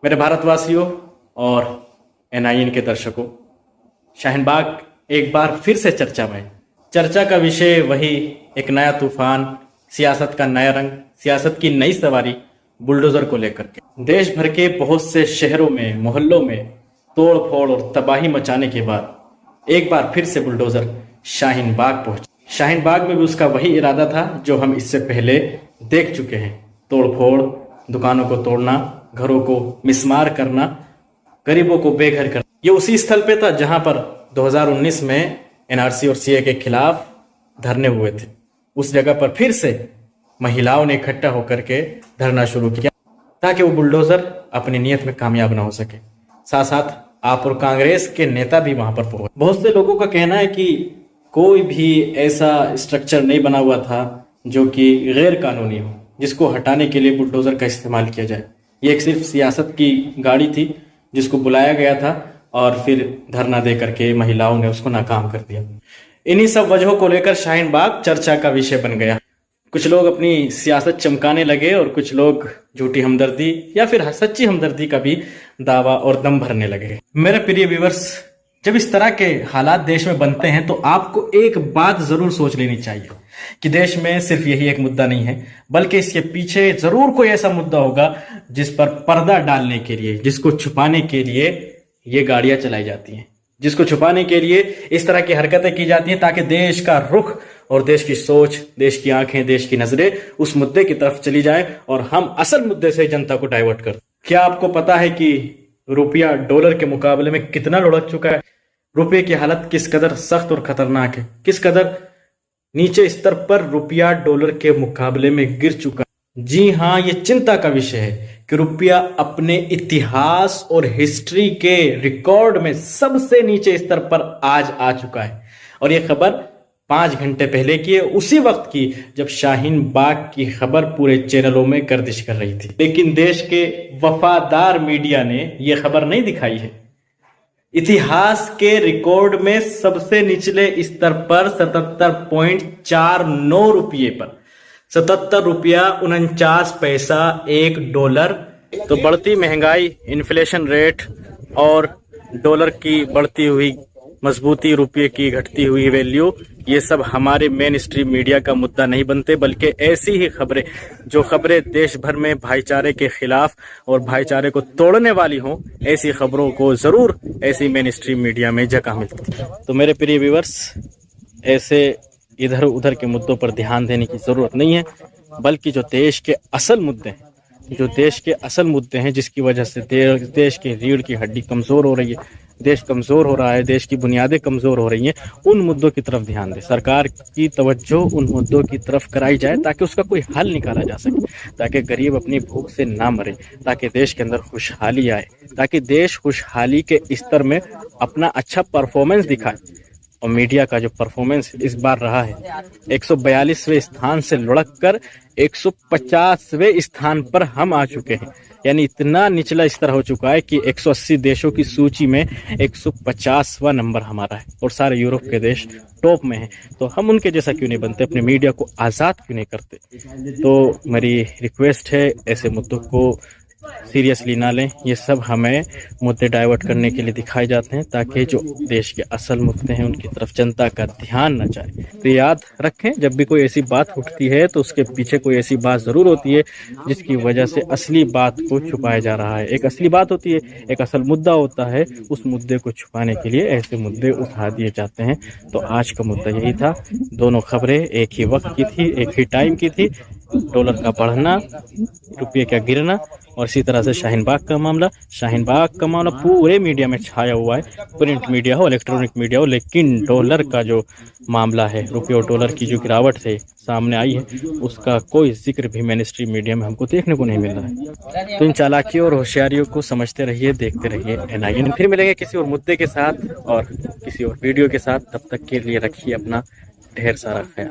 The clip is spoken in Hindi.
मेरे भारतवासियों और NIN के दर्शकों, शाहीन बाग एक बार फिर से चर्चा में। चर्चा का विषय वही, एक नया तूफान, सियासत का नया रंग, सियासत की नई सवारी बुलडोजर को लेकर के। देश भर के बहुत से शहरों में, मोहल्लों में तोड़ फोड़ और तबाही मचाने के बाद एक बार फिर से बुलडोजर शाहीन बाग पहुंचा। शाहीन बाग में भी उसका वही इरादा था जो हम इससे पहले देख चुके हैं। तोड़ फोड़, दुकानों को तोड़ना, घरों को मिसमार करना, गरीबों को बेघर करना। ये उसी स्थल पे था जहां पर 2019 में NRC और CA के खिलाफ धरने हुए थे। उस जगह पर फिर से महिलाओं ने इकट्ठा होकर के धरना शुरू किया ताकि वो बुलडोजर अपनी नियत में कामयाब ना हो सके। साथ साथ आप और कांग्रेस के नेता भी वहां पर पहुंचे। बहुत से लोगों का कहना है कि कोई भी ऐसा स्ट्रक्चर नहीं बना हुआ था जो कि गैर कानूनी हो, जिसको हटाने के लिए बुलडोजर का इस्तेमाल किया जाए। ये एक सिर्फ सियासत की गाड़ी थी जिसको बुलाया गया था और फिर धरना दे करके महिलाओं ने उसको नाकाम कर दिया। इन्हीं सब वजहों को लेकर शाहीन बाग चर्चा का विषय बन गया। कुछ लोग अपनी सियासत चमकाने लगे और कुछ लोग झूठी हमदर्दी या फिर सच्ची हमदर्दी का भी दावा और दम भरने लगे। मेरे प्रिय व्यूअर्स, जब इस तरह के हालात देश में बनते हैं तो आपको एक बात जरूर सोच लेनी चाहिए कि देश में सिर्फ यही एक मुद्दा नहीं है, बल्कि इसके पीछे जरूर कोई ऐसा मुद्दा होगा जिस पर पर्दा डालने के लिए, जिसको छुपाने के लिए ये गाड़ियां चलाई जाती हैं, जिसको छुपाने के लिए इस तरह की हरकतें की जाती हैं ताकि देश का रुख और देश की सोच, देश की आंखें, देश की नजरें उस मुद्दे की तरफ चली जाए और हम असल मुद्दे से जनता को डाइवर्ट कर। क्या आपको पता है कि रुपया डॉलर के मुकाबले में कितना लुढ़क चुका है? रुपये की हालत किस कदर सख्त और खतरनाक है, किस कदर नीचे स्तर पर रुपया डॉलर के मुकाबले में गिर चुका है। जी हाँ, ये चिंता का विषय है कि रुपया अपने इतिहास और हिस्ट्री के रिकॉर्ड में सबसे नीचे स्तर पर आज आ चुका है। और ये खबर 5 घंटे पहले की है, उसी वक्त की जब शाहीन बाग की खबर पूरे चैनलों में गर्दिश कर रही थी। लेकिन देश के वफादार मीडिया ने यह खबर नहीं दिखाई है। इतिहास के रिकॉर्ड में सबसे निचले स्तर पर 77.49 रुपये पर 77 रुपया 49 पैसा एक डॉलर। तो बढ़ती महंगाई, इन्फ्लेशन रेट और डॉलर की बढ़ती हुई मजबूती, रुपये की घटती हुई वैल्यू, ये सब हमारे मेन स्ट्रीम मीडिया का मुद्दा नहीं बनते, बल्कि ऐसी ही खबरें, जो खबरें देश भर में भाईचारे के खिलाफ और भाईचारे को तोड़ने वाली हों, ऐसी खबरों को जरूर ऐसी मेन स्ट्रीम मीडिया में जगह मिलती है। तो मेरे प्रिय व्यूअर्स, ऐसे इधर उधर के मुद्दों पर ध्यान देने की जरूरत नहीं है, बल्कि जो देश के असल मुद्दे हैं, जिसकी वजह से देश की रीढ़ की हड्डी कमजोर हो रही है, देश कमजोर हो रहा है, देश की बुनियादें कमजोर हो रही हैं, उन मुद्दों की तरफ ध्यान दें। सरकार की तवज्जो उन मुद्दों की तरफ कराई जाए ताकि उसका कोई हल निकाला जा सके, ताकि गरीब अपनी भूख से ना मरे, ताकि देश के अंदर खुशहाली आए, ताकि देश खुशहाली के स्तर में अपना अच्छा परफॉर्मेंस दिखाए। और मीडिया का जो परफॉर्मेंस इस बार रहा है, 142वें स्थान से लुढ़क कर 150वें स्थान पर हम आ चुके हैं। यानी इतना निचला स्तर हो चुका है कि 180 देशों की सूची में 150वां नंबर हमारा है और सारे यूरोप के देश टॉप में हैं। तो हम उनके जैसा क्यों नहीं बनते, अपने मीडिया को आज़ाद क्यों नहीं करते? तो मेरी रिक्वेस्ट है, ऐसे मुद्दों को सीरियसली ना लें। ये सब हमें मुद्दे डाइवर्ट करने के लिए दिखाए जाते हैं ताकि जो देश के असल मुद्दे हैं उनकी तरफ जनता का ध्यान न जाए। तो याद रखें, जब भी कोई ऐसी बात उठती है तो उसके पीछे कोई ऐसी बात जरूर होती है जिसकी वजह से असली बात को छुपाया जा रहा है। एक असली बात होती है, एक असल मुद्दा होता है, उस मुद्दे को छुपाने के लिए ऐसे मुद्दे उठा दिए जाते हैं। तो आज का मुद्दा यही था। दोनों खबरें एक ही वक्त की थी, एक ही टाइम की थी। डॉलर का बढ़ना, रुपये का गिरना और इसी तरह से शाहीन बाग का मामला पूरे मीडिया में छाया हुआ है, प्रिंट मीडिया हो, इलेक्ट्रॉनिक मीडिया हो। लेकिन डॉलर का जो मामला है, रुपये और डॉलर की जो गिरावट से सामने आई है, उसका कोई जिक्र भी मेन स्ट्रीम मीडिया में हमको देखने को नहीं मिल रहा है। तो इन चालाकियों और होशियारियों को समझते रहिए, देखते रहिए NIN। फिर मिलेंगे किसी और मुद्दे के साथ और किसी और वीडियो के साथ। तब तक के लिए रखिए अपना ढेर सारा ख्याल।